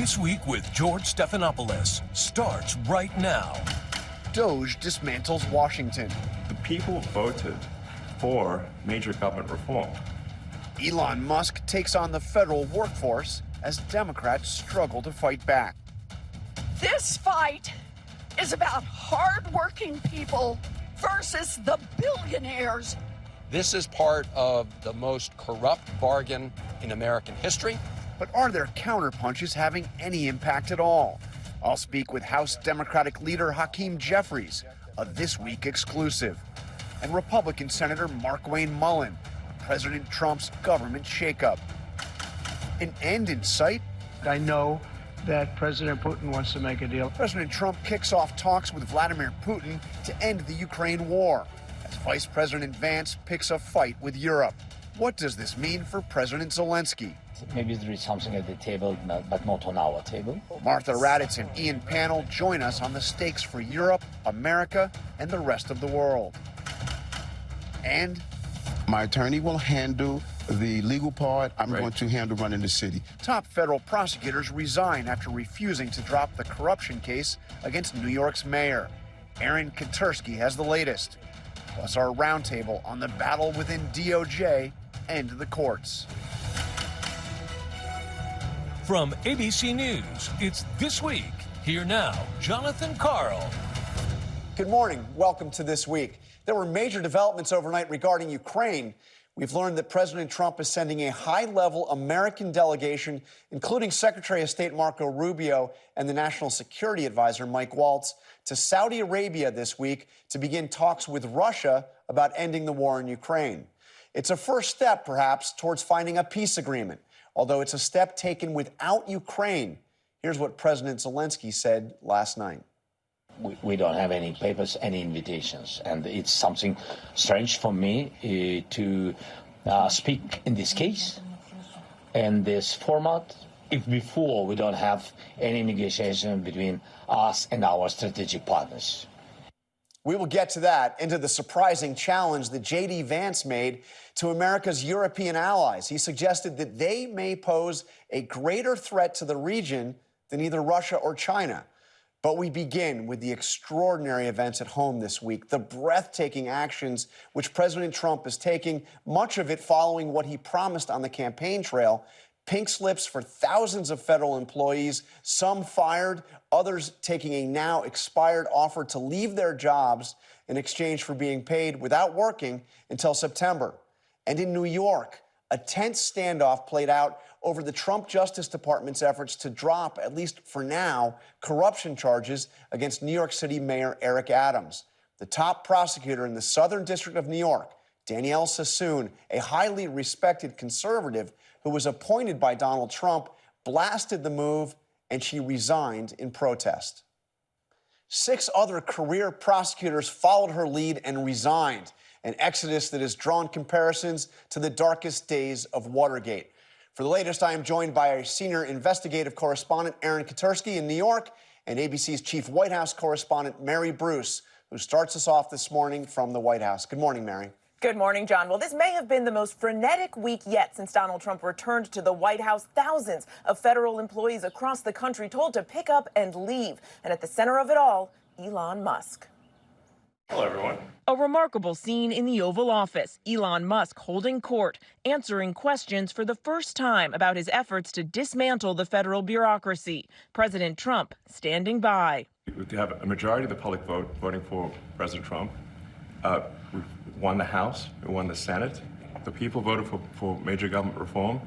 This Week with George Stephanopoulos starts right now. DOGE dismantles Washington. The people voted for major government reform. Elon Musk takes on the federal workforce as Democrats struggle to fight back. This fight is about hardworking people versus the billionaires. This is part of the most corrupt bargain in American history. But are their counterpunches having any impact at all? I'll speak with House Democratic leader Hakeem Jeffries, a This Week exclusive, and Republican Senator Markwayne Mullin, President Trump's government shakeup. An end in sight? I know that President Putin wants to make a deal. President Trump kicks off talks with Vladimir Putin to end the Ukraine war, as Vice President Vance picks a fight with Europe. What does this mean for President Zelensky? Maybe there is something at the table, but not on our table. Martha Raddatz and Pannell join us on the stakes for Europe, America, and the rest of the world. And my attorney will handle the legal part. I'm going to handle running the city. Top federal prosecutors resign after refusing to drop the corruption case against New York's mayor. Aaron Katersky has the latest. Plus our roundtable on the battle within DOJ and the courts. From ABC News, it's This Week. Here now, Jonathan Karl. Good morning. Welcome to This Week. There were major developments overnight regarding Ukraine. We've learned that President Trump is sending a high-level American delegation, including Secretary of State Marco Rubio and the National Security Advisor Mike Waltz, to Saudi Arabia this week to begin talks with Russia about ending the war in Ukraine. It's a first step, perhaps, towards finding a peace agreement, although it's a step taken without Ukraine. Here's what President Zelensky said last night. We don't have any papers, any invitations, and it's something strange for me to speak in this case and this format if before we don't have any negotiation between us and our strategic partners. We will get to that, and to the surprising challenge that J.D. Vance made to America's European allies. He suggested that they may pose a greater threat to the region than either Russia or China. But we begin with the extraordinary events at home this week, the breathtaking actions which President Trump is taking, much of it following what he promised on the campaign trail. Pink slips for thousands of federal employees, some fired, others taking a now expired offer to leave their jobs in exchange for being paid without working until September. And in New York, a tense standoff played out over the Trump Justice Department's efforts to drop, at least for now, corruption charges against New York City Mayor Eric Adams. The top prosecutor in the Southern District of New York, Danielle Sassoon, a highly respected conservative who was appointed by Donald Trump, blasted the move, and she resigned in protest. 6 other career prosecutors followed her lead and resigned, an exodus that has drawn comparisons to the darkest days of Watergate. For the latest, I am joined by our senior investigative correspondent, Aaron Katersky in New York, and ABC's chief White House correspondent, Mary Bruce, who starts us off this morning from the White House. Good morning, Mary. Good morning, John. Well, this may have been the most frenetic week yet since Donald Trump returned to the White House. Thousands of federal employees across the country told to pick up and leave. And at the center of it all, Elon Musk. Hello, everyone. A remarkable scene in the Oval Office. Elon Musk holding court, answering questions for the first time about his efforts to dismantle the federal bureaucracy. President Trump standing by. We have a majority of the public voting for President Trump. We've won the House, we won the Senate. The people voted for major government reform,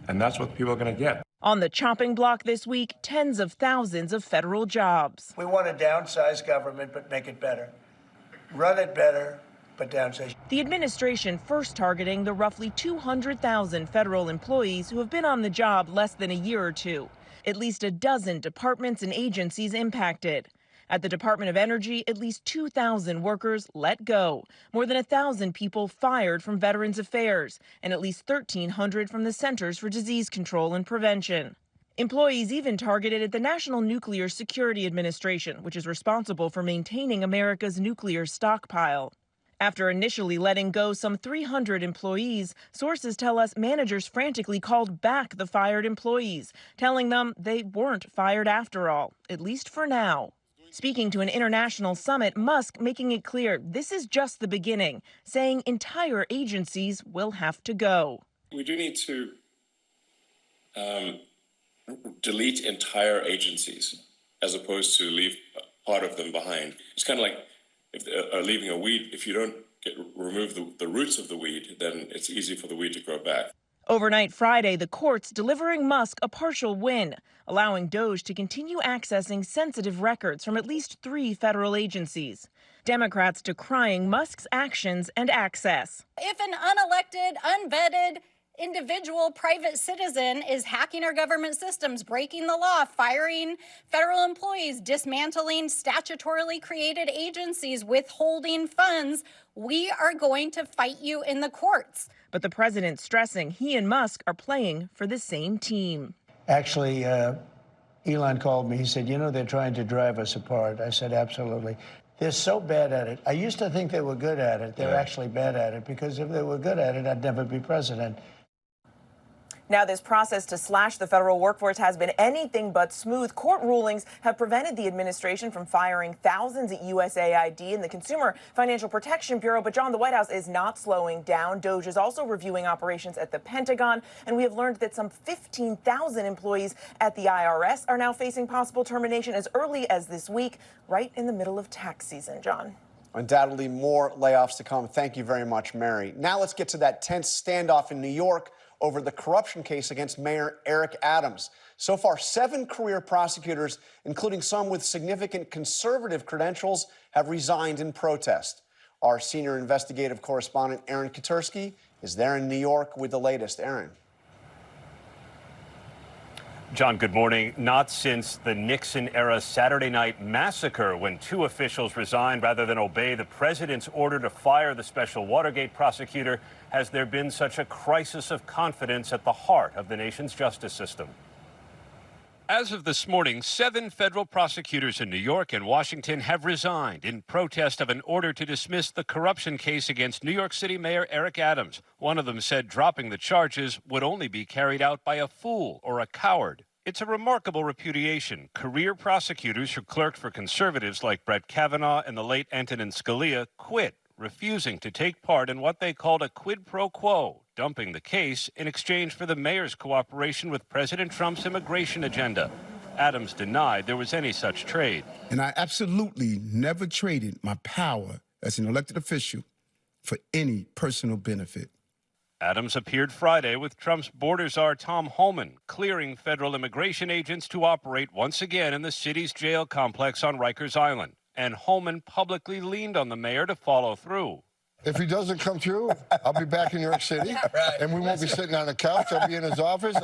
and that's what the people are going to get. On the chopping block this week, tens of thousands of federal jobs. We want to downsize government, but make it better. Run it better, but downsize. The administration first targeting the roughly 200,000 federal employees who have been on the job less than a year or two. At least a dozen departments and agencies impacted. At the Department of Energy, at least 2,000 workers let go, more than 1,000 people fired from Veterans Affairs, and at least 1,300 from the Centers for Disease Control and Prevention. Employees even targeted at the National Nuclear Security Administration, which is responsible for maintaining America's nuclear stockpile. After initially letting go some 300 employees, sources tell us managers frantically called back the fired employees, telling them they weren't fired after all, at least for now. Speaking to an international summit, Musk making it clear this is just the beginning, saying entire agencies will have to go. We do need to delete entire agencies as opposed to leave part of them behind. It's kind of like leaving a weed. If you don't remove the roots of the weed, then it's easy for the weed to grow back. Overnight Friday, the courts delivering Musk a partial win, allowing DOGE to continue accessing sensitive records from at least 3 federal agencies. Democrats decrying Musk's actions and access. If an unelected, unvetted individual private citizen is hacking our government systems, breaking the law, firing federal employees, dismantling statutorily created agencies, withholding funds, we are going to fight you in the courts. But the president stressing he and Musk are playing for the same team. Actually, Elon called me. He said, you know, they're trying to drive us apart. I said, absolutely. They're so bad at it. I used to think they were good at it. They're actually bad at it, because if they were good at it, I'd never be president. Now, this process to slash the federal workforce has been anything but smooth. Court rulings have prevented the administration from firing thousands at USAID and the Consumer Financial Protection Bureau. But, John, the White House is not slowing down. DOGE is also reviewing operations at the Pentagon. And we have learned that some 15,000 employees at the IRS are now facing possible termination as early as this week, right in the middle of tax season. John. Undoubtedly more layoffs to come. Thank you very much, Mary. Now let's get to that tense standoff in New York over the corruption case against Mayor Eric Adams. So far, 7 career prosecutors, including some with significant conservative credentials, have resigned in protest. Our senior investigative correspondent, Aaron Katersky, is there in New York with the latest. Aaron. John, good morning. Not since the Nixon-era Saturday night massacre, when 2 officials resigned rather than obey the president's order to fire the special Watergate prosecutor, has there been such a crisis of confidence at the heart of the nation's justice system. As of this morning, 7 federal prosecutors in New York and Washington have resigned in protest of an order to dismiss the corruption case against New York City Mayor Eric Adams. One of them said dropping the charges would only be carried out by a fool or a coward. It's a remarkable repudiation. Career prosecutors who clerked for conservatives like Brett Kavanaugh and the late Antonin Scalia quit, refusing to take part in what they called a quid pro quo, dumping the case in exchange for the mayor's cooperation with President Trump's immigration agenda. Adams denied there was any such trade. And I absolutely never traded my power as an elected official for any personal benefit. Adams appeared Friday with Trump's border czar Tom Homan, clearing federal immigration agents to operate once again in the city's jail complex on Rikers Island. And Homan publicly leaned on the mayor to follow through. If he doesn't come through, I'll be back in New York City, and we won't be sitting on the couch. I'll be in his office,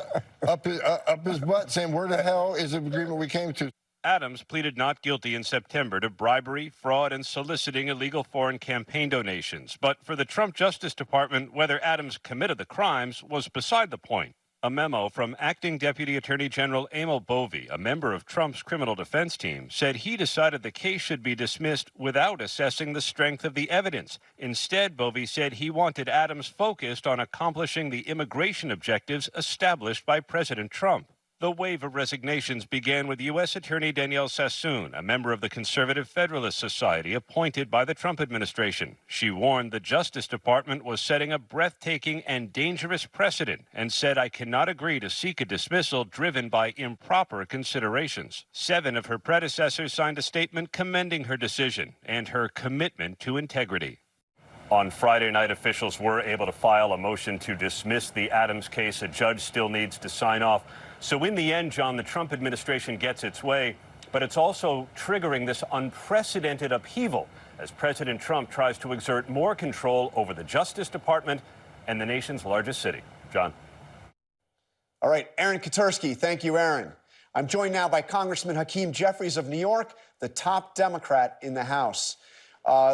up his butt, saying, where the hell is the agreement we came to? Adams pleaded not guilty in September to bribery, fraud, and soliciting illegal foreign campaign donations. But for the Trump Justice Department, whether Adams committed the crimes was beside the point. A memo from Acting Deputy Attorney General Emil Bovee, a member of Trump's criminal defense team, said he decided the case should be dismissed without assessing the strength of the evidence. Instead, Bovee said he wanted Adams focused on accomplishing the immigration objectives established by President Trump. The wave of resignations began with U.S. Attorney Danielle Sassoon, a member of the Conservative Federalist Society appointed by the Trump administration. She warned the Justice Department was setting a breathtaking and dangerous precedent and said, I cannot agree to seek a dismissal driven by improper considerations. 7 of her predecessors signed a statement commending her decision and her commitment to integrity. On Friday night, officials were able to file a motion to dismiss the Adams case. A judge still needs to sign off. So in the end, John, the Trump administration gets its way, but it's also triggering this unprecedented upheaval as President Trump tries to exert more control over the Justice Department and the nation's largest city. John. All right, Aaron Katersky. Thank you, Aaron. I'm joined now by Congressman Hakeem Jeffries of New York, the top Democrat in the House.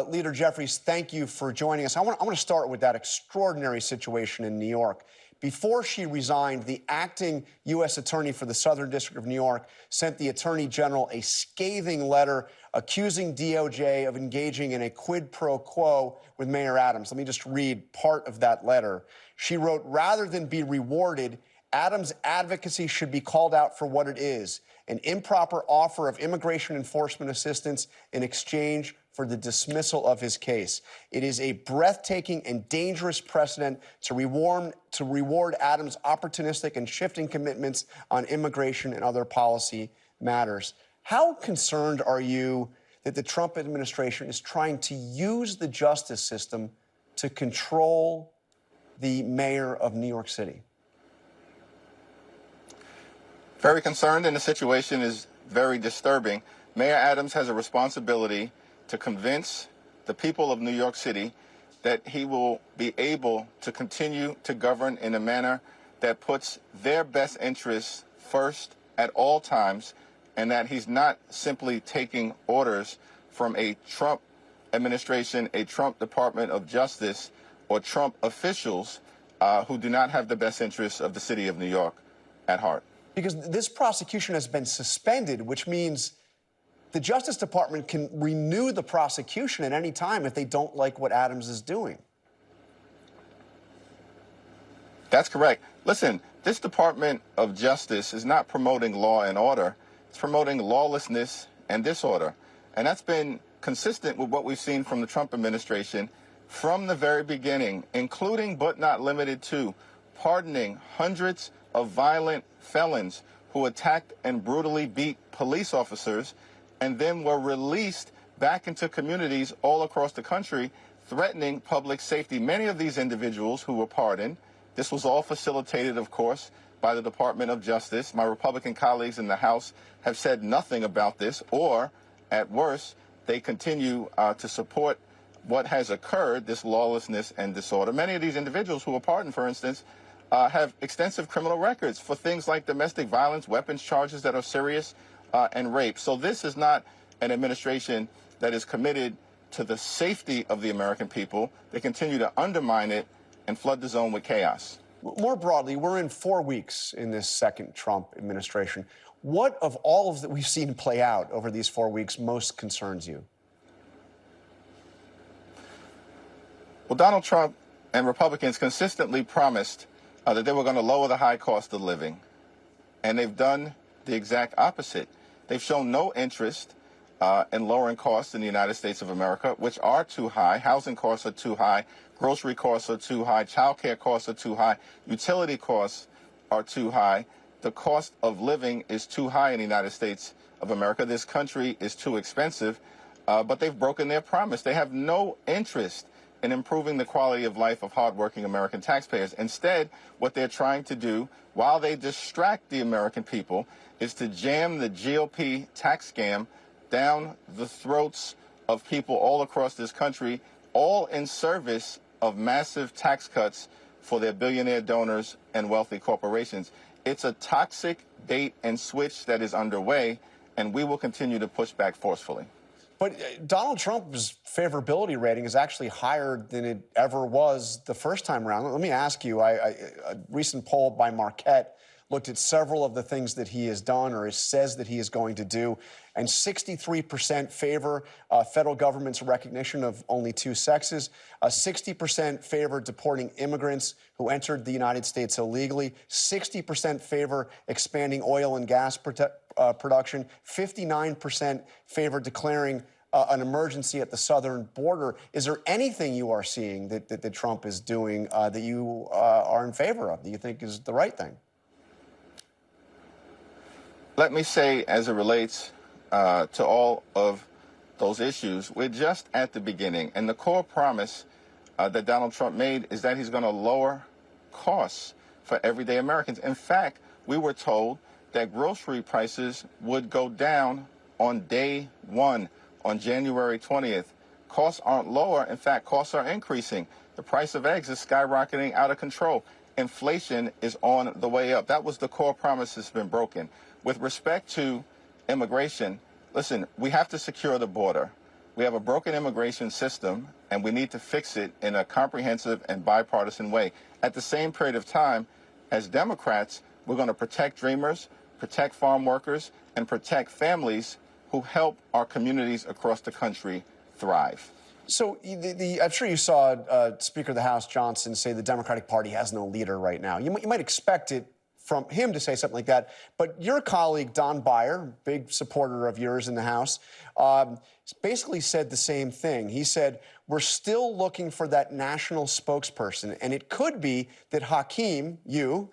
Leader Jeffries, thank you for joining us. I want to start with that extraordinary situation in New York. Before she resigned, the acting U.S. Attorney for the Southern District of New York sent the Attorney General a scathing letter accusing DOJ of engaging in a quid pro quo with Mayor Adams. Let me just read part of that letter. She wrote, "Rather than be rewarded, Adams' advocacy should be called out for what it is, an improper offer of immigration enforcement assistance in exchange for the dismissal of his case. It is a breathtaking and dangerous precedent to reward Adams' opportunistic and shifting commitments on immigration and other policy matters." How concerned are you that the Trump administration is trying to use the justice system to control the mayor of New York City? Very concerned, and the situation is very disturbing. Mayor Adams has a responsibility to convince the people of New York City that he will be able to continue to govern in a manner that puts their best interests first at all times, and that he's not simply taking orders from a Trump administration, a Trump Department of Justice, or Trump officials who do not have the best interests of the city of New York at heart. Because this prosecution has been suspended, which means the Justice Department can renew the prosecution at any time if they don't like what Adams is doing. That's correct. Listen, this Department of Justice is not promoting law and order. It's promoting lawlessness and disorder. And that's been consistent with what we've seen from the Trump administration from the very beginning, including but not limited to pardoning hundreds of violent felons who attacked and brutally beat police officers and then were released back into communities all across the country, threatening public safety. Many of these individuals who were pardoned, this was all facilitated, of course, by the Department of Justice. My Republican colleagues in the House have said nothing about this, or at worst, they continue to support what has occurred, this lawlessness and disorder. Many of these individuals who were pardoned, for instance, have extensive criminal records for things like domestic violence, weapons charges that are serious, and rape. So this is not an administration that is committed to the safety of the American people. They continue to undermine it and flood the zone with chaos. More broadly, we're in 4 weeks in this second Trump administration. What of all of that we've seen play out over these 4 weeks most concerns you? Well, Donald Trump and Republicans consistently promised that they were going to lower the high cost of living, and they've done the exact opposite. They've shown no interest in lowering costs in the United States of America, which are too high. Housing costs are too high. Grocery costs are too high. Child care costs are too high. Utility costs are too high. The cost of living is too high in the United States of America. This country is too expensive, but they've broken their promise. They have no interest in improving the quality of life of hardworking American taxpayers. Instead, what they're trying to do, while they distract the American people, is to jam the GOP tax scam down the throats of people all across this country, all in service of massive tax cuts for their billionaire donors and wealthy corporations. It's a toxic bait and switch that is underway, and we will continue to push back forcefully. But Donald Trump's favorability rating is actually higher than it ever was the first time around. Let me ask you, a recent poll by Marquette looked at several of the things that he has done or says that he is going to do, and 63% favor federal government's recognition of only two sexes, 60% favor deporting immigrants who entered the United States illegally, 60% favor expanding oil and gas production, 59% favor declaring an emergency at the southern border. Is there anything you are seeing that Trump is doing that you are in favor of, that you think is the right thing? Let me say, as it relates to all of those issues, we're just at the beginning. And the core promise that Donald Trump made is that he's going to lower costs for everyday Americans. In fact, we were told that grocery prices would go down on day one, on January 20th. Costs aren't lower. In fact, costs are increasing. The price of eggs is skyrocketing out of control. Inflation is on the way up. That was the core promise that's been broken. With respect to immigration, listen, we have to secure the border. We have a broken immigration system, and we need to fix it in a comprehensive and bipartisan way. At the same period of time, as Democrats, we're going to protect dreamers, protect farm workers, and protect families who help our communities across the country thrive. So I'm sure you saw Speaker of the House Johnson say the Democratic Party has no leader right now. You might expect it from him to say something like that, but your colleague, Don Beyer, big supporter of yours in the House, basically said the same thing. He said, we're still looking for that national spokesperson, and it could be that Hakeem, you,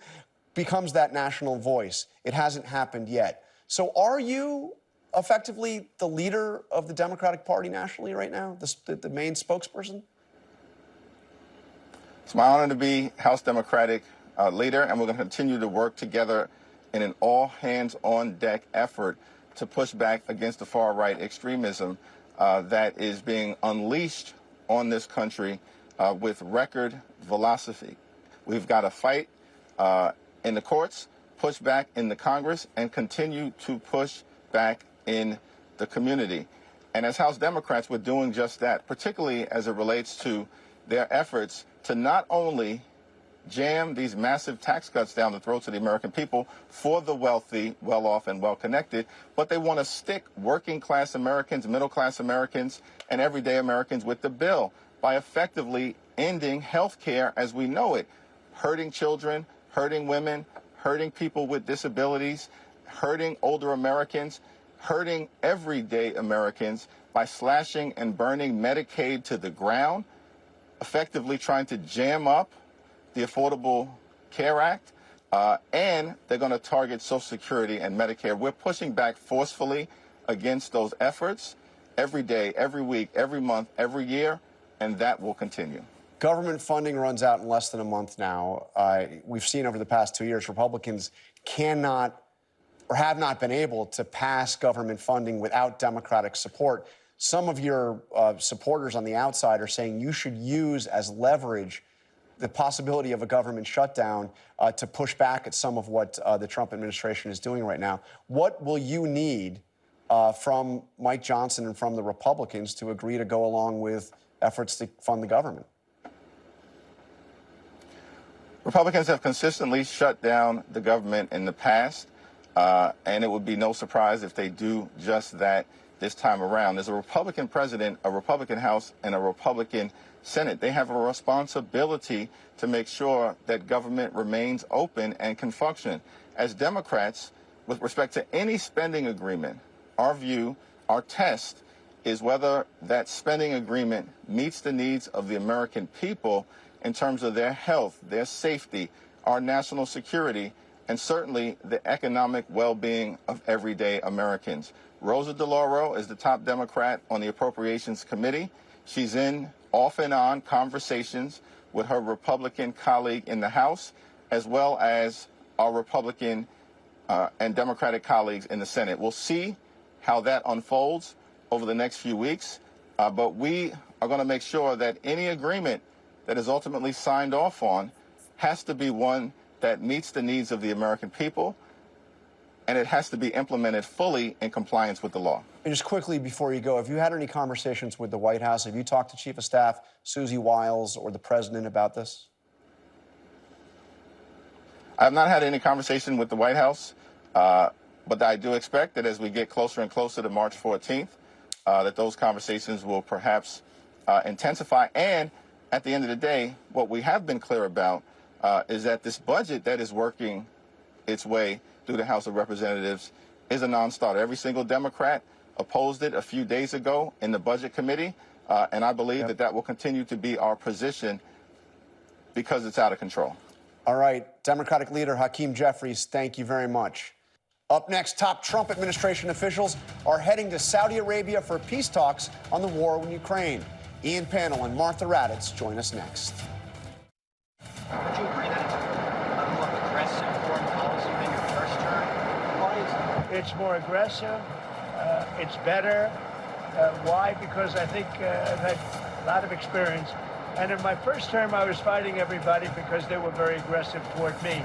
becomes that national voice. It hasn't happened yet. So are you effectively the leader of the Democratic Party nationally right now, the main spokesperson? It's my honor to be House Democratic leader, and we're going to continue to work together in an all-hands-on-deck effort to push back against the far-right extremism that is being unleashed on this country with record velocity. We've got to fight in the courts, push back in the Congress, and continue to push back in the community. And as House Democrats, we're doing just that, particularly as it relates to their efforts to not only jam these massive tax cuts down the throats of the American people for the wealthy, well-off, and well-connected, but they want to stick working-class Americans, middle-class Americans, and everyday Americans with the bill by effectively ending health care as we know it, hurting children, hurting women, hurting people with disabilities, hurting older Americans, hurting everyday Americans by slashing and burning Medicaid to the ground, effectively trying to jam up the Affordable Care Act, and they're going to target Social Security and Medicare. We're pushing back forcefully against those efforts every day, every week, every month, every year, and that will continue. Government funding runs out in less than a month now. We've seen over the past 2 years, Republicans cannot or have not been able to pass government funding without Democratic support. Some of your supporters on the outside are saying you should use as leverage the possibility of a government shutdown to push back at some of what the Trump administration is doing right now. What will you need from Mike Johnson and from the Republicans to agree to go along with efforts to fund the government? Republicans have consistently shut down the government in the past, and it would be no surprise if they do just that this time around. There's a Republican president, a Republican House, and a Republican Senate. They have a responsibility to make sure that government remains open and can function. As Democrats, with respect to any spending agreement, our view, our test, is whether that spending agreement meets the needs of the American people in terms of their health, their safety, our national security, and certainly the economic well-being of everyday Americans. Rosa DeLauro is the top Democrat on the Appropriations Committee. She's in off and on conversations with her Republican colleague in the House, as well as our Republican and Democratic colleagues in the Senate. We'll see how that unfolds over the next few weeks, but we are going to make sure that any agreement that is ultimately signed off on has to be one that meets the needs of the American people, and it has to be implemented fully in compliance with the law. And just quickly before you go, have you had any conversations with the White House? Have you talked to Chief of Staff Susie Wiles or the President about this? I have not had any conversation with the White House, but I do expect that as we get closer and closer to March 14th, that those conversations will perhaps intensify. And at the end of the day, what we have been clear about is that this budget that is working its way through the House of Representatives is a non-starter. Every single Democrat opposed it a few days ago in the Budget Committee, and I believe that will continue to be our position because it's out of control. All right, Democratic leader Hakeem Jeffries, thank you very much. Up next, top Trump administration officials are heading to Saudi Arabia for peace talks on the war in Ukraine. Ian Pannell and Martha Raddatz join us next. Would you agree that it's a more aggressive foreign policy than your first term? Why is it? It's more aggressive. It's better. Why? Because I think I've had a lot of experience. And in my first term, I was fighting everybody because they were very aggressive toward me.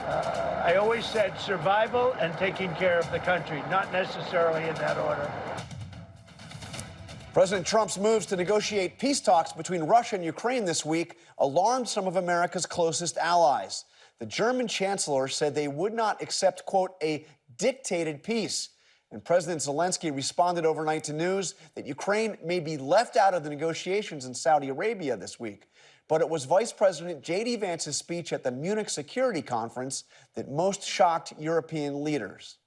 I always said survival and taking care of the country, not necessarily in that order. President Trump's moves to negotiate peace talks between Russia and Ukraine this week alarmed some of America's closest allies. The German chancellor said they would not accept, quote, a dictated peace. And President Zelensky responded overnight to news that Ukraine may be left out of the negotiations in Saudi Arabia this week. But it was Vice President J.D. Vance's speech at the Munich Security Conference that most shocked European leaders.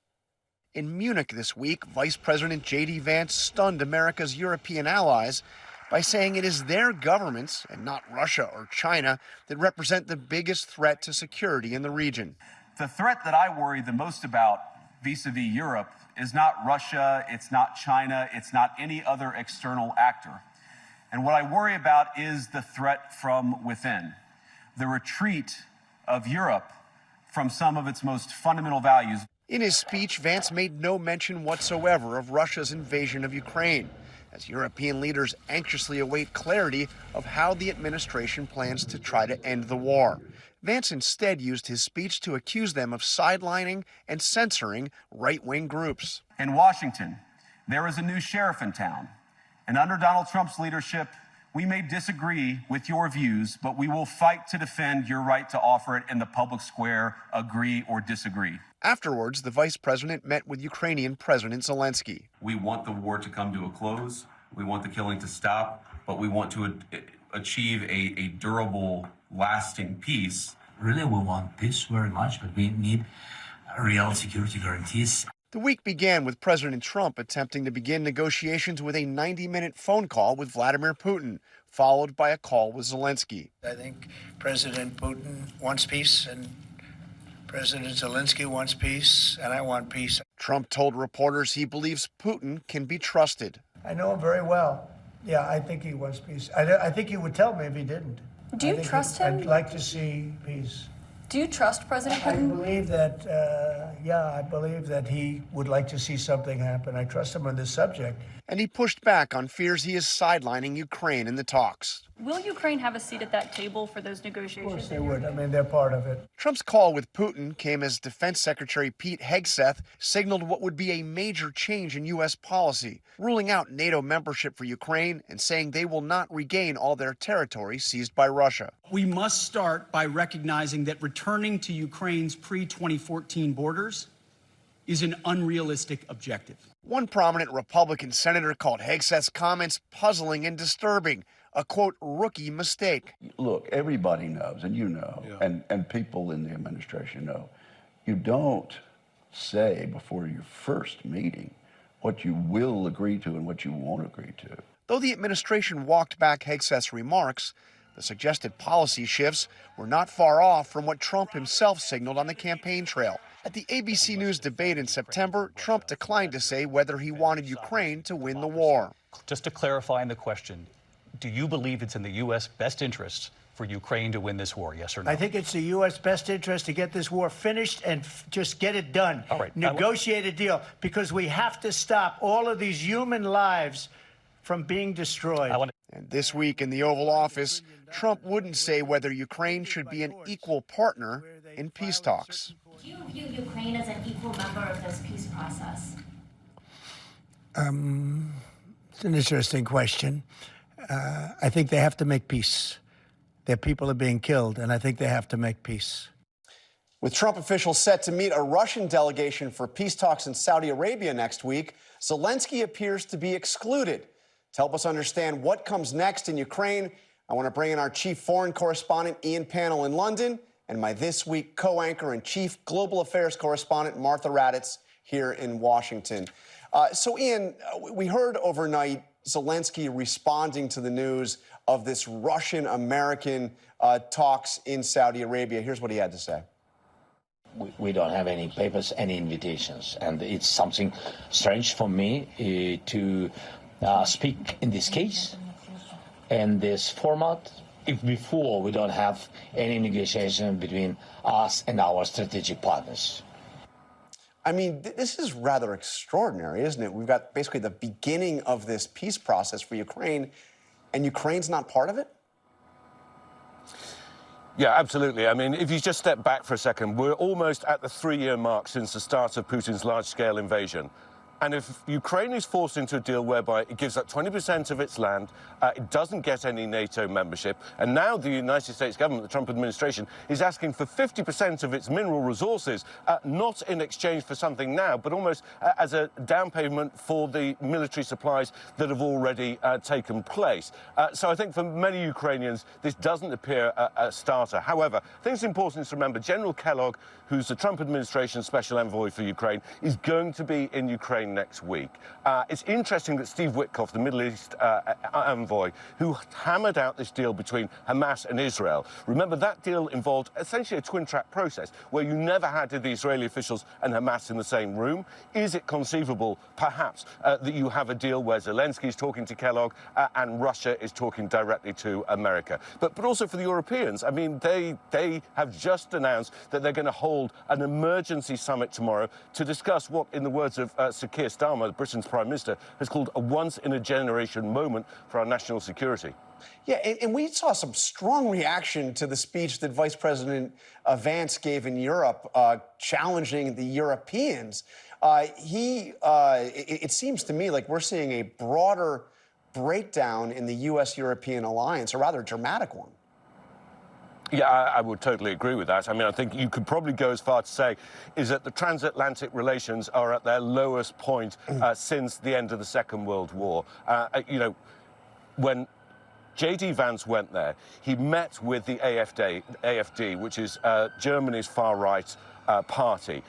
In Munich this week, Vice President J.D. Vance stunned America's European allies by saying it is their governments, and not Russia or China, that represent the biggest threat to security in the region. The threat that I worry the most about vis-a-vis Europe is not Russia, it's not China, it's not any other external actor. And what I worry about is the threat from within, the retreat of Europe from some of its most fundamental values. In his speech, Vance made no mention whatsoever of Russia's invasion of Ukraine, as European leaders anxiously await clarity of how the administration plans to try to end the war. Vance instead used his speech to accuse them of sidelining and censoring right-wing groups. In Washington, there is a new sheriff in town, and under Donald Trump's leadership, we may disagree with your views, but we will fight to defend your right to offer it in the public square, agree or disagree. Afterwards, the vice president met with Ukrainian President Zelensky. We want the war to come to a close. We want the killing to stop, but we want to achieve a durable, lasting peace. Really, we want peace very much, but we need real security guarantees. The week began with President Trump attempting to begin negotiations with a 90-minute phone call with Vladimir Putin, followed by a call with Zelensky. I think President Putin wants peace, and President Zelensky wants peace, and I want peace. Trump told reporters he believes Putin can be trusted. I know him very well. Yeah, I think he wants peace. I think he would tell me if he didn't. Do you trust him? I'd like to see peace. Do you trust President Putin? I believe that, I believe that he would like to see something happen. I trust him on this subject. And he pushed back on fears he is sidelining Ukraine in the talks. Will Ukraine have a seat at that table for those negotiations? Of course they would. I mean, they're part of it. Trump's call with Putin came as Defense Secretary Pete Hegseth signaled what would be a major change in U.S. policy, ruling out NATO membership for Ukraine and saying they will not regain all their territory seized by Russia. We must start by recognizing that returning to Ukraine's pre-2014 borders is an unrealistic objective. One prominent Republican senator called Hegseth's comments puzzling and disturbing, a, quote, rookie mistake. Look, everybody knows, and you know, and people in the administration know, you don't say before your first meeting what you will agree to and what you won't agree to. Though the administration walked back Hegseth's remarks, the suggested policy shifts were not far off from what Trump himself signaled on the campaign trail. At the ABC News debate in September, Trump declined to say whether he wanted Ukraine to win the war. Just to clarify in the question, do you believe it's in the U.S. best interest for Ukraine to win this war, yes or no? I think it's the U.S. best interest to get this war finished and just get it done. All right. Negotiate a deal, because we have to stop all of these human lives from being destroyed. And this week in the Oval Office, Trump wouldn't say whether Ukraine should be an equal partner in peace talks. Do you view Ukraine as an equal member of this peace process? It's an interesting question. I think they have to make peace. Their people are being killed, and I think they have to make peace. With Trump officials set to meet a Russian delegation for peace talks in Saudi Arabia next week, Zelensky appears to be excluded. To help us understand what comes next in Ukraine, I want to bring in our chief foreign correspondent, Ian Pannell in London, and my This Week co-anchor and chief global affairs correspondent, Martha Raddatz, here in Washington. So, Ian, we heard overnight Zelensky responding to the news of this Russian-American talks in Saudi Arabia. Here's what he had to say. We don't have any papers, any invitations, and it's something strange for me to speak in this case and this format if before we don't have any negotiation between us and our strategic partners. I mean, this is rather extraordinary, isn't it? We've got basically the beginning of this peace process for Ukraine, and Ukraine's not part of it? Yeah, absolutely. I mean, if you just step back for a second, we're almost at the 3-year mark since the start of Putin's large-scale invasion. And if Ukraine is forced into a deal whereby it gives up 20% of its land, it doesn't get any NATO membership, and now the United States government, the Trump administration, is asking for 50% of its mineral resources, not in exchange for something now, but almost as a down payment for the military supplies that have already taken place. So I think for many Ukrainians, this doesn't appear a starter. However, I think it's important to remember General Kellogg, who's the Trump administration special envoy for Ukraine, is going to be in Ukraine next week. It's interesting that Steve Witkoff, the Middle East envoy, who hammered out this deal between Hamas and Israel, remember that deal involved essentially a twin-track process where you never had the Israeli officials and Hamas in the same room. Is it conceivable, perhaps, that you have a deal where Zelensky is talking to Kellogg and Russia is talking directly to America? But also for the Europeans, I mean, they have just announced that they're going to hold an emergency summit tomorrow to discuss what, in the words of Sir Keir Starmer, Britain's Prime Minister, has called a once-in-a-generation moment for our national security. Yeah, and we saw some strong reaction to the speech that Vice President Vance gave in Europe, challenging the Europeans. It seems to me like we're seeing a broader breakdown in the U.S.-European alliance, a rather dramatic one. Yeah, I would totally agree with that. I mean, I think you could probably go as far to say is that the transatlantic relations are at their lowest point since the end of the Second World War. You know, when J.D. Vance went there, he met with the AfD, which is Germany's far-right party.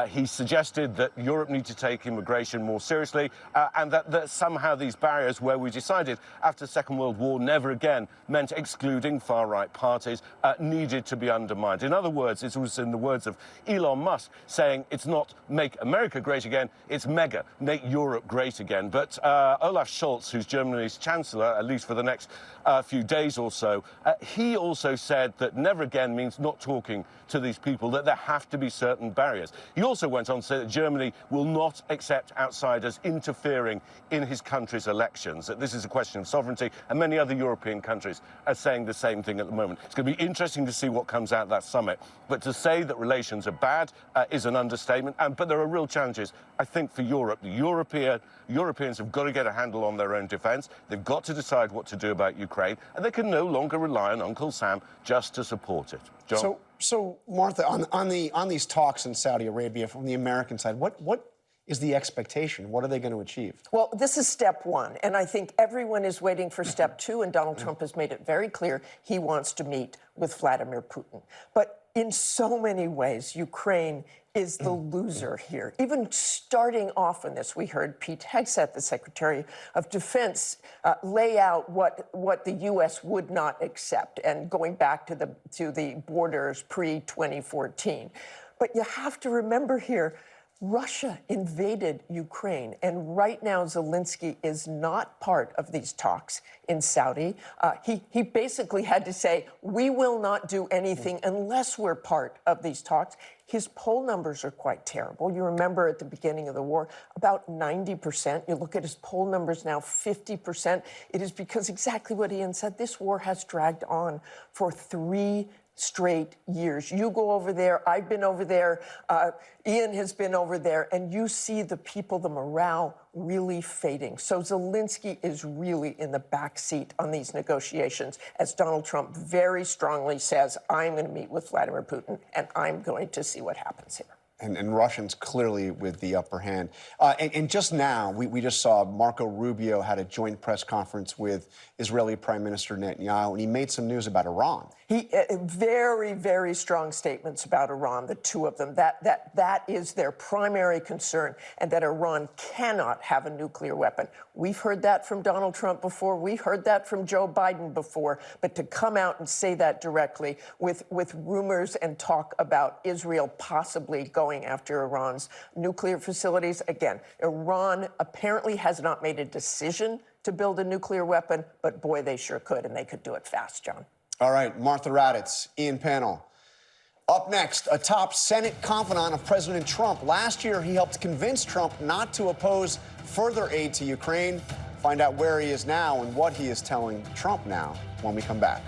He suggested that Europe needs to take immigration more seriously and that somehow these barriers where we decided after the Second World War never again meant excluding far-right parties needed to be undermined. In other words, it was in the words of Elon Musk saying it's not make America great again, it's mega, make Europe great again. But Olaf Scholz, who's Germany's chancellor, at least for the next few days or so, he also said that never again means not talking to these people, that there have to be certain barriers. He also went on to say that Germany will not accept outsiders interfering in his country's elections, that this is a question of sovereignty, and many other European countries are saying the same thing at the moment. It's going to be interesting to see what comes out of that summit. But to say that relations are bad is an understatement. But there are real challenges, I think, for Europe. The Europeans have got to get a handle on their own defence. They've got to decide what to do about Ukraine, and they can no longer rely on Uncle Sam just to support it. John? So Martha, on these talks in Saudi Arabia from the American side, what is the expectation? What are they going to achieve? Well, this is step one, and I think everyone is waiting for step two, and Donald Trump has made it very clear he wants to meet with Vladimir Putin. But in so many ways, Ukraine is the loser here. Even starting off on this, we heard Pete Hegseth, the Secretary of Defense, lay out what the U.S. would not accept, and going back to the borders pre-2014. But you have to remember here, Russia invaded Ukraine, and right now Zelensky is not part of these talks in Saudi. He basically had to say, we will not do anything unless we're part of these talks. His poll numbers are quite terrible. You remember at the beginning of the war, about 90%. You look at his poll numbers now, 50%. It is because exactly what Ian said, this war has dragged on for 3 straight years. You go over there, I've been over there, Ian has been over there, and you see the people, the morale really fading. So Zelensky is really in the back seat on these negotiations, as Donald Trump very strongly says, I'm going to meet with Vladimir Putin, and I'm going to see what happens here. And Russians clearly with the upper hand. And just now, we just saw Marco Rubio had a joint press conference with Israeli Prime Minister Netanyahu, and he made some news about Iran. He very, very strong statements about Iran, the two of them. That is their primary concern, and that Iran cannot have a nuclear weapon. We've heard that from Donald Trump before. We've heard that from Joe Biden before. But to come out and say that directly with rumors and talk about Israel possibly going after Iran's nuclear facilities, again, Iran apparently has not made a decision to build a nuclear weapon, but boy, they sure could, and they could do it fast, John. All right, Martha Raddatz, Ian Pannell. Up next, a top Senate confidant of President Trump. Last year, he helped convince Trump not to oppose further aid to Ukraine. Find out where he is now and what he is telling Trump now when we come back.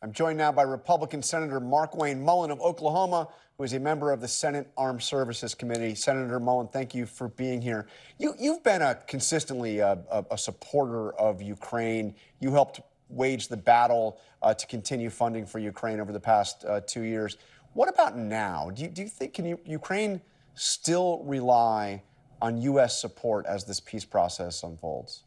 I'm joined now by Republican Senator Markwayne Mullin of Oklahoma, who is a member of the Senate Armed Services Committee. Senator Mullin, thank you for being here. You've been consistently a supporter of Ukraine. You helped wage the battle to continue funding for Ukraine over the past 2 years. What about now? Do you think can Ukraine still rely on U.S. support as this peace process unfolds?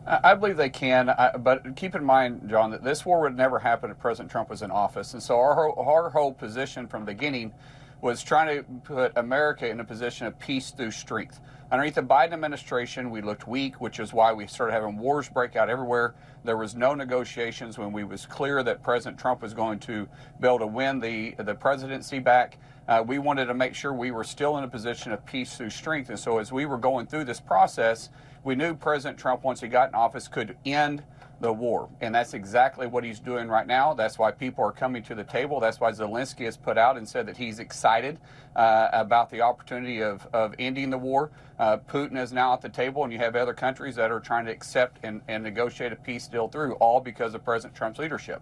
I believe they can, but keep in mind, John, that this war would never happen if President Trump was in office. And so our whole position from the beginning was trying to put America in a position of peace through strength. Underneath the Biden administration, we looked weak, which is why we started having wars break out everywhere. There was no negotiations when we was clear that President Trump was going to be able to win the presidency back. We wanted to make sure we were still in a position of peace through strength. And so as we were going through this process, we knew President Trump, once he got in office, could end the war. And that's exactly what he's doing right now. That's why people are coming to the table. That's why Zelensky has put out and said that he's excited about the opportunity of ending the war. Putin is now at the table, and you have other countries that are trying to accept and negotiate a peace deal through, all because of President Trump's leadership.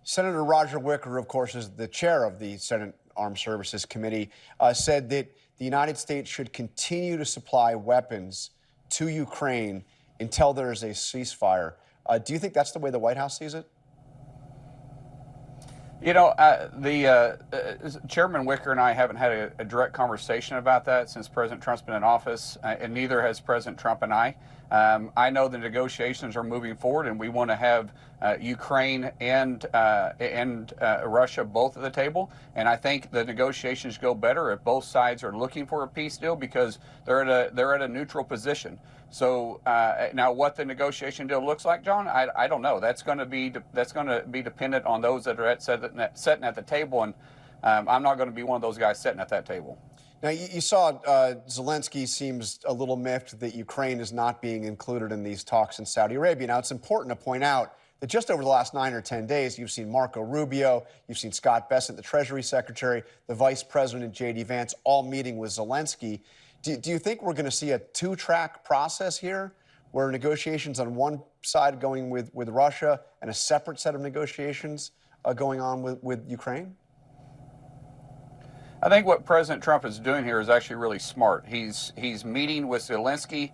Senator Roger Wicker, of course, is the chair of the Senate Armed Services Committee, said that the United States should continue to supply weapons to Ukraine until there is a ceasefire. Do you think that's the way the White House sees it? You know, Chairman Wicker and I haven't had a direct conversation about that since President Trump's been in office, and neither has President Trump and I. I know the negotiations are moving forward, and we want to have Ukraine and Russia both at the table. And I think the negotiations go better if both sides are looking for a peace deal because they're at a neutral position. So now, what the negotiation deal looks like, John, I don't know. That's going to be dependent on those that are sitting at the table, and I'm not going to be one of those guys sitting at that table. Now, you saw Zelensky seems a little miffed that Ukraine is not being included in these talks in Saudi Arabia. Now, it's important to point out that just over the last 9 or 10 days, you've seen Marco Rubio, you've seen Scott Bessent, the Treasury Secretary, the Vice President, J.D. Vance, all meeting with Zelensky. Do you think we're going to see a two-track process here where negotiations on one side going with Russia and a separate set of negotiations going on with Ukraine? I think what President Trump is doing here is actually really smart. He's meeting with Zelensky.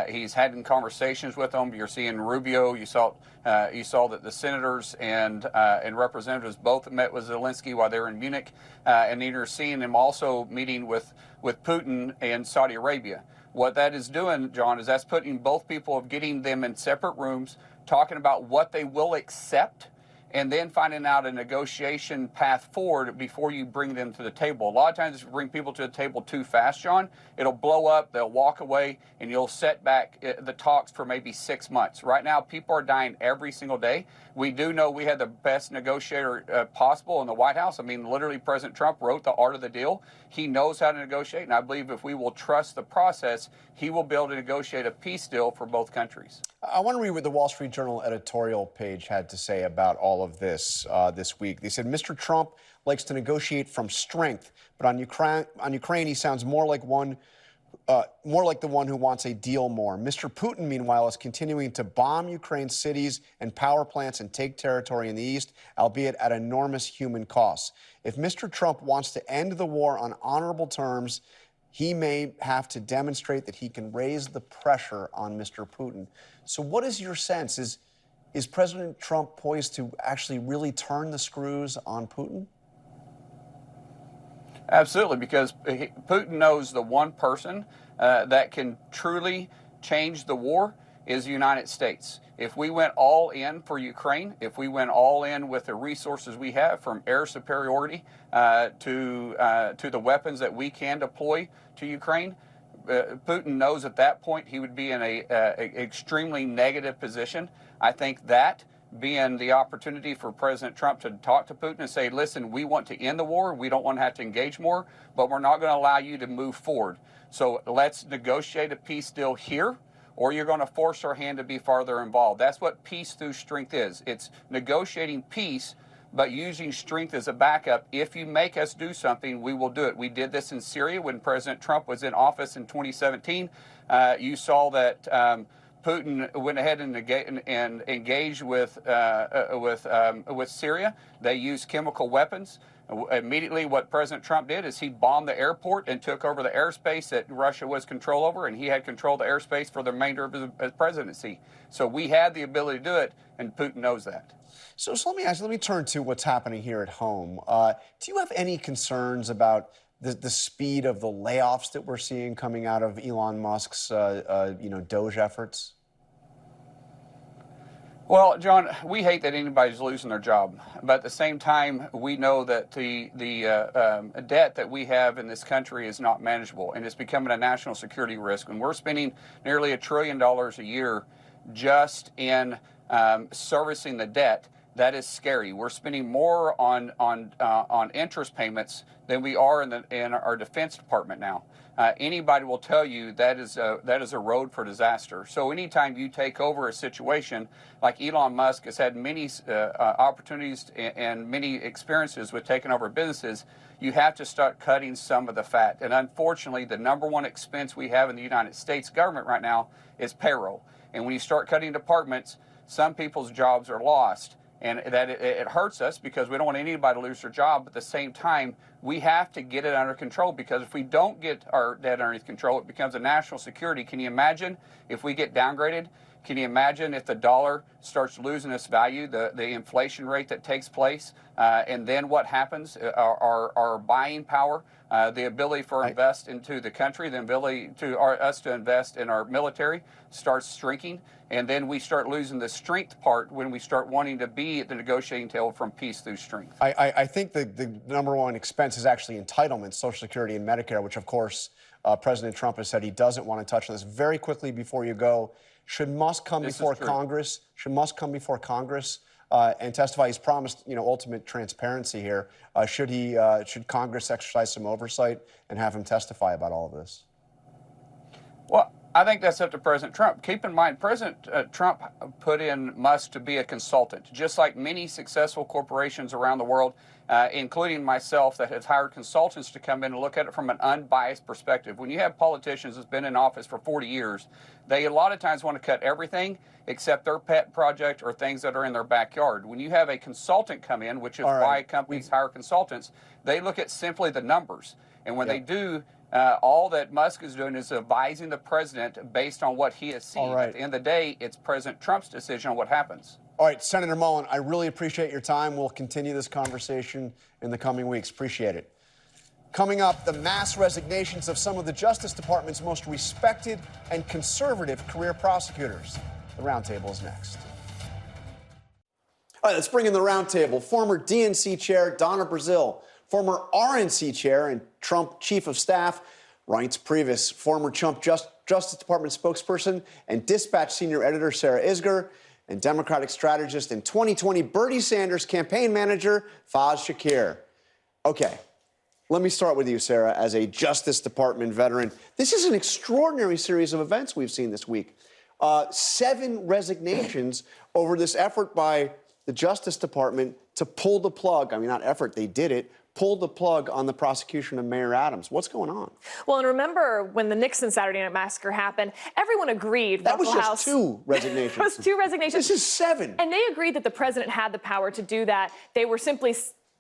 He's having conversations with him. You're seeing Rubio. You saw that the senators and representatives both met with Zelensky while they were in Munich, and then you're seeing him also meeting with Putin and Saudi Arabia. What that is doing, John, is that's putting both people, getting them in separate rooms, talking about what they will accept, and then finding out a negotiation path forward before you bring them to the table. A lot of times if you bring people to the table too fast, John, it'll blow up, they'll walk away, and you'll set back the talks for maybe 6 months. Right now, people are dying every single day. We do know we had the best negotiator possible in the White House. I mean, literally, President Trump wrote the art of the deal. He knows how to negotiate, and I believe if we will trust the process, he will be able to negotiate a peace deal for both countries. I want to read what the Wall Street Journal editorial page had to say about all of this this week. They said, Mr. Trump likes to negotiate from strength, but on Ukraine, he sounds more like the one who wants a deal more. Mr. Putin, meanwhile, is continuing to bomb Ukraine's cities and power plants and take territory in the east, albeit at enormous human costs. If Mr. Trump wants to end the war on honorable terms, he may have to demonstrate that he can raise the pressure on Mr. Putin. So what is your sense? Is President Trump poised to actually really turn the screws on Putin? Absolutely, because Putin knows the one person that can truly change the war is the United States. If we went all in for Ukraine, if we went all in with the resources we have, from air superiority to the weapons that we can deploy to Ukraine, Putin knows at that point he would be in a extremely negative position. I think that being the opportunity for President Trump to talk to Putin and say, listen, we want to end the war. We don't want to have to engage more, but we're not going to allow you to move forward. So let's negotiate a peace deal here, or you're going to force our hand to be farther involved. That's what peace through strength is. It's negotiating peace, but using strength as a backup. If you make us do something, we will do it. We did this in Syria when President Trump was in office in 2017. You saw that Putin went ahead and engaged with Syria. They used chemical weapons. Immediately, what President Trump did is he bombed the airport and took over the airspace that Russia was control over, and he had control of the airspace for the remainder of his presidency. So we had the ability to do it, and Putin knows that. So let me turn to what's happening here at home. Do you have any concerns about the speed of the layoffs that we're seeing coming out of Elon Musk's, DOGE efforts? Well, John, we hate that anybody's losing their job, but at the same time, we know that the debt that we have in this country is not manageable, and it's becoming a national security risk. And we're spending nearly $1 trillion a year just in servicing the debt. That is scary. We're spending more on interest payments than we are in our Defense Department now. Anybody will tell you that is a road for disaster. So anytime you take over a situation like Elon Musk has had many opportunities and many experiences with taking over businesses, you have to start cutting some of the fat. And unfortunately, the number one expense we have in the United States government right now is payroll. And when you start cutting departments, some people's jobs are lost. And that it hurts us because we don't want anybody to lose their job. But at the same time, we have to get it under control, because if we don't get our debt under control, it becomes a national security. Can you imagine if we get downgraded? Can you imagine if the dollar starts losing its value, the inflation rate that takes place, and then what happens? Our buying power, the ability for invest into the country, the ability to us to invest in our military starts shrinking, and then we start losing the strength part when we start wanting to be at the negotiating table from peace through strength. I think the number one expense is actually entitlements, Social Security and Medicare, which of course President Trump has said he doesn't want to touch on this. Very quickly before you go, should Musk come before Congress? Should Musk come before Congress and testify? He's promised, ultimate transparency here. Should Congress exercise some oversight and have him testify about all of this? Well, I think that's up to President Trump. Keep in mind, President Trump put in Musk to be a consultant, just like many successful corporations around the world, including myself, that have hired consultants to come in and look at it from an unbiased perspective. When you have politicians that's been in office for 40 years, they a lot of times want to cut everything except their pet project or things that are in their backyard. When you have a consultant come in, which is why companies hire consultants, they look at simply the numbers. And when they do, all that Musk is doing is advising the president based on what he has seen. At the end of the day, it's President Trump's decision on what happens. All right, Senator Mullin, I really appreciate your time. We'll continue this conversation in the coming weeks. Appreciate it. Coming up, the mass resignations of some of the Justice Department's most respected and conservative career prosecutors. The roundtable is next. All right, let's bring in the roundtable. Former DNC chair Donna Brazile, former RNC chair and Trump chief of staff Reince Priebus, former Trump Justice Department spokesperson and Dispatch senior editor Sarah Isgur, and Democratic strategist and 2020 Bernie Sanders campaign manager Faiz Shakir. Okay, let me start with you, Sarah, as a Justice Department veteran. This is an extraordinary series of events we've seen this week. 7 resignations over this effort by the Justice Department to pull the plug. I mean, not effort, they did it. Pulled the plug on the prosecution of Mayor Adams. What's going on? Well, and remember when the Nixon Saturday Night Massacre happened, everyone agreed. That was just 2 resignations. It was 2 resignations. This is 7. And they agreed that the president had the power to do that. They were simply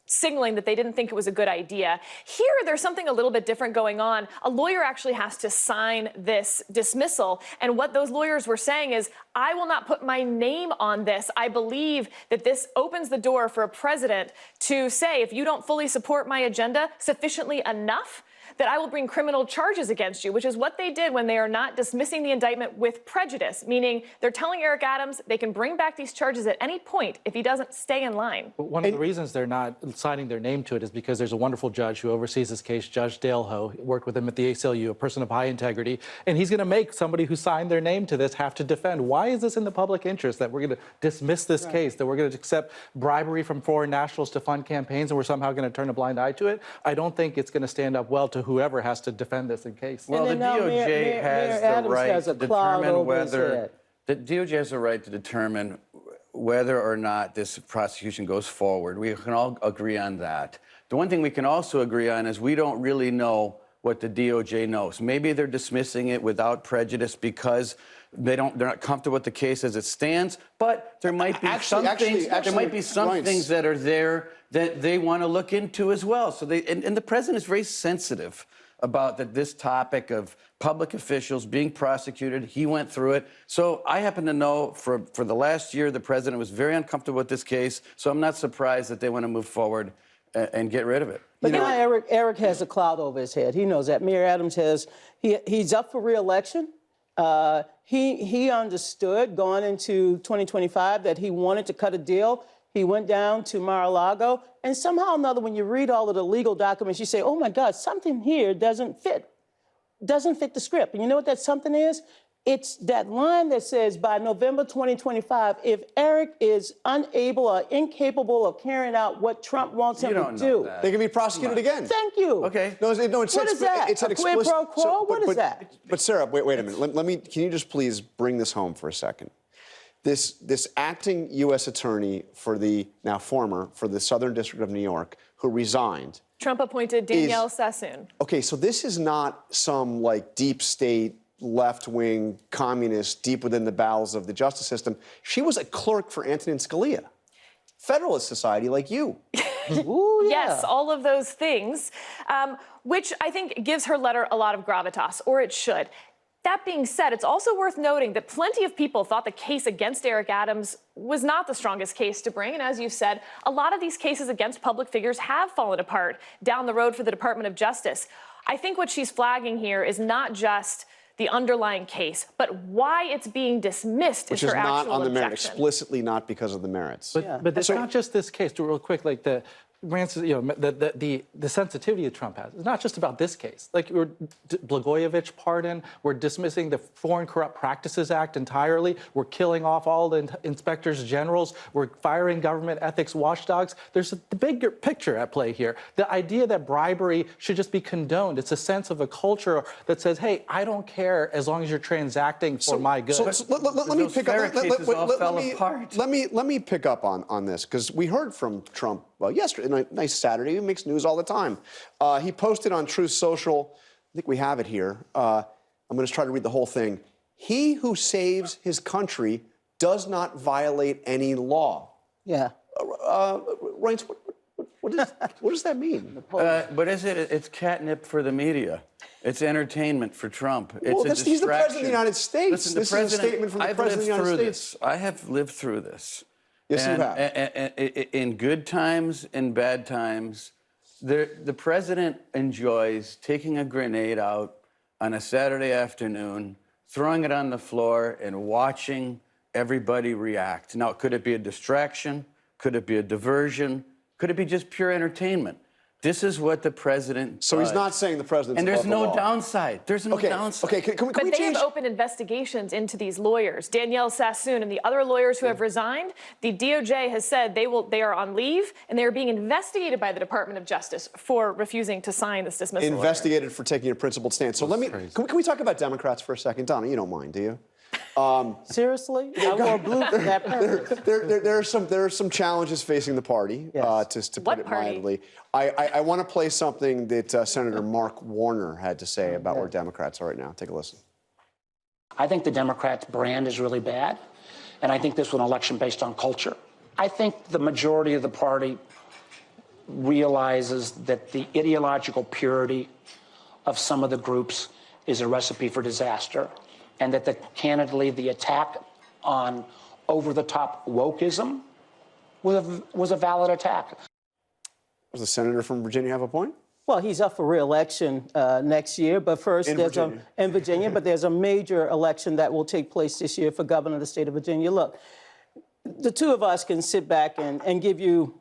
signaling that they didn't think it was a good idea. Here, there's something a little bit different going on. A lawyer actually has to sign this dismissal. And what those lawyers were saying is, I will not put my name on this. I believe that this opens the door for a president to say, if you don't fully support my agenda sufficiently enough, that I will bring criminal charges against you, which is what they did when they are not dismissing the indictment with prejudice, meaning they're telling Eric Adams they can bring back these charges at any point if he doesn't stay in line. But one of the reasons they're not signing their name to it is because there's a wonderful judge who oversees this case, Judge Dale Ho, worked with him at the ACLU, a person of high integrity, and he's going to make somebody who signed their name to this have to defend. Why is this in the public interest that we're going to dismiss this case, that we're going to accept bribery from foreign nationals to fund campaigns, and we're somehow going to turn a blind eye to it? I don't think it's going to stand up well to whoever has to defend this in case. Well, the DOJ has the right to determine whether the DOJ has the right to determine whether or not this prosecution goes forward. We can all agree on that. The one thing we can also agree on is we don't really know what the DOJ knows. Maybe they're dismissing it without prejudice because they're not comfortable with the case as it stands, but there might be some things that are there that they want to look into as well. So and the president is very sensitive about this topic of public officials being prosecuted. He went through it. So I happen to know for the last year, the president was very uncomfortable with this case. So I'm not surprised that they want to move forward and get rid of it. But now Eric has a cloud over his head. He knows that. Mayor Adams he's up for re-election. He understood going into 2025 that he wanted to cut a deal. He went down to Mar-a-Lago, and somehow or another, when you read all of the legal documents, you say, oh my God, something here doesn't fit the script. And you know what that something is? It's that line that says by November 2025, if Eric is unable or incapable of carrying out what Trump wants him to do. They can be prosecuted again. Thank you. Okay. No, it's what is that? It's an a quid pro quo? What is that? But Sarah, wait a minute. Can you just please bring this home for a second? This acting U.S. attorney for the Southern District of New York who resigned. Trump appointed Danielle Sassoon. Okay, so this is not some like deep state left-wing communist deep within the bowels of the justice system. She was a clerk for Antonin Scalia, Federalist Society like you. Ooh, yeah. Yes, all of those things, which I think gives her letter a lot of gravitas, or it should. That being said, it's also worth noting that plenty of people thought the case against Eric Adams was not the strongest case to bring. And as you said, a lot of these cases against public figures have fallen apart down the road for the Department of Justice. I think what she's flagging here is not just the underlying case, but why it's being dismissed is her actual objection. Which is not on the merit, explicitly not because of the merits. But it's not just this case. Real quick, like the sensitivity that Trump has. It's not just about this case. Like Blagojevich pardon, we're dismissing the Foreign Corrupt Practices Act entirely. We're killing off all the inspectors generals. We're firing government ethics watchdogs. There's a bigger picture at play here. The idea that bribery should just be condoned. It's a sense of a culture that says, hey, I don't care as long as you're transacting for my good. Let me pick up. Let me pick up on this because we heard from Trump yesterday. Nice Saturday. He makes news all the time. He posted on Truth Social. I think we have it here. I'm going to try to read the whole thing. He who saves his country does not violate any law. Yeah. Reince, what does that mean? But it's catnip for the media. It's entertainment for Trump. It's a distraction. He's the president of the United States. Listen, this is a statement from the president of the United States. I have lived through this. Yes, you have. In good times, in bad times, the president enjoys taking a grenade out on a Saturday afternoon, throwing it on the floor, and watching everybody react. Now, could it be a distraction? Could it be a diversion? Could it be just pure entertainment? This is what the president does. So he's not saying the president's and there's above the no law. downside. There's no downside. Okay, can we But they change? have opened investigations into these lawyers, Danielle Sassoon and the other lawyers who have resigned. The DOJ has said they are on leave and they are being investigated by the Department of Justice for refusing to sign this dismissal order. Investigated for taking a principled stance. So can we talk about Democrats for a second? Donna, you don't mind, do you? Seriously? I wore blue for that purpose. There are some challenges facing the party, to put it mildly. I want to play something that Senator Mark Warner had to say about where Democrats are right now. Take a listen. I think the Democrats' brand is really bad, and I think this was an election based on culture. I think the majority of the party realizes that the ideological purity of some of the groups is a recipe for disaster, and that candidly the attack on over-the-top wokeism was a valid attack. Does the senator from Virginia have a point? Well, he's up for re-election next year, but first in Virginia, but there's a major election that will take place this year for governor of the state of Virginia. Look, the two of us can sit back and give you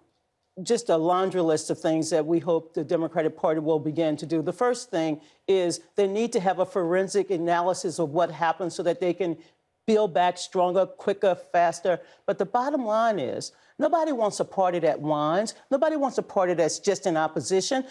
just a laundry list of things that we hope the Democratic Party will begin to do. The first thing is they need to have a forensic analysis of what happened so that they can build back stronger, quicker, faster. But the bottom line is nobody wants a party that whines. Nobody wants a party that's just in opposition.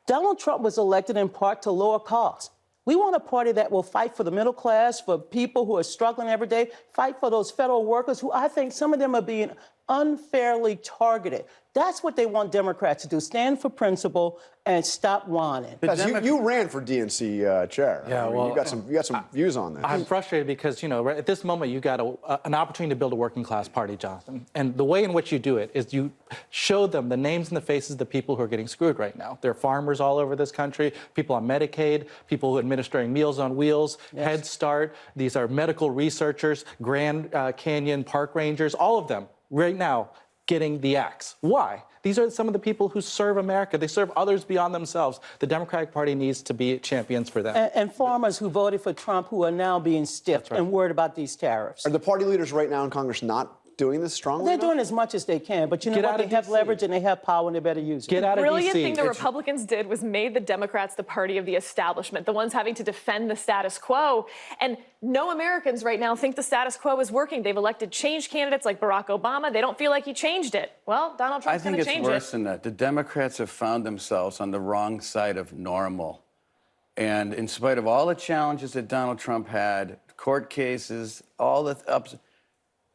Donald Trump was elected in part to lower costs. We want a party that will fight for the middle class, for people who are struggling every day, fight for those federal workers who I think some of them are being unfairly targeted. That's what they want Democrats to do. Stand for principle and stop whining. You ran for DNC chair. Yeah, I mean, well, you got some views on that. I'm frustrated because, right at this moment, you got an opportunity to build a working class party, Jonathan. And the way in which you do it is you show them the names and the faces of the people who are getting screwed right now. There are farmers all over this country, people on Medicaid, people who are administering Meals on Wheels, Head Start. These are medical researchers, Grand Canyon park rangers, all of them right now getting the axe. Why? These are some of the people who serve America. They serve others beyond themselves. The Democratic Party needs to be champions for them. And farmers who voted for Trump who are now being stiffed and worried about these tariffs. Are the party leaders right now in Congress not doing this strongly? They're doing as much as they can, but you know what? They have leverage and they have power and they better use it. The brilliant thing the Republicans did was made the Democrats the party of the establishment, the ones having to defend the status quo. And no Americans right now think the status quo is working. They've elected change candidates like Barack Obama. They don't feel like he changed it. Well, Donald Trump's going to change it. I think it's worse than that. The Democrats have found themselves on the wrong side of normal. And in spite of all the challenges that Donald Trump had, court cases, all the ups,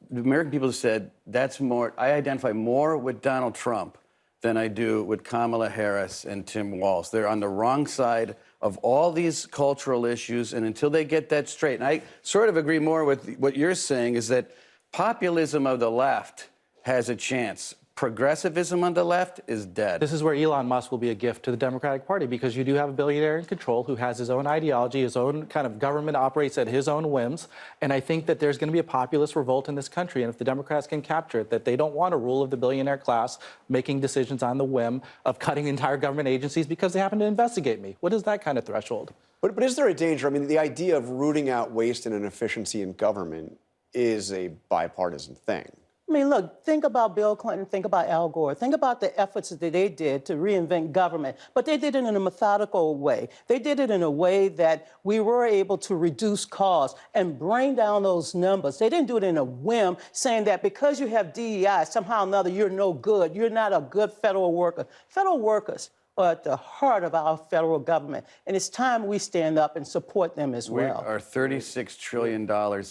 the American people have said, I identify more with Donald Trump than I do with Kamala Harris and Tim Walz. They're on the wrong side of all these cultural issues, and until they get that straight, and I sort of agree more with what you're saying, is that populism of the left has a chance. Progressivism on the left is dead. This is where Elon Musk will be a gift to the Democratic Party, because you do have a billionaire in control who has his own ideology, his own kind of government operates at his own whims. And I think that there's going to be a populist revolt in this country. And if the Democrats can capture it, that they don't want a rule of the billionaire class making decisions on the whim of cutting entire government agencies because they happen to investigate me. What is that kind of threshold? But is there a danger? I mean, the idea of rooting out waste and inefficiency in government is a bipartisan thing. I mean, look, think about Bill Clinton, think about Al Gore, think about the efforts that they did to reinvent government, but they did it in a methodical way. They did it in a way that we were able to reduce costs and bring down those numbers. They didn't do it in a whim, saying that because you have DEI, somehow or another, you're no good. You're not a good federal worker. Federal workers are at the heart of our federal government, and it's time we stand up and support them as well. We are $36 trillion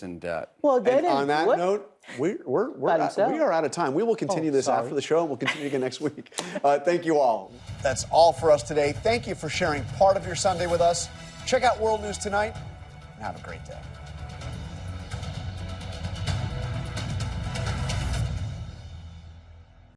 in debt. Well, they didn't. On that note, we are out of time. We will continue this after the show, and we'll continue again next week. Thank you all. That's all for us today. Thank you for sharing part of your Sunday with us. Check out World News Tonight, and have a great day.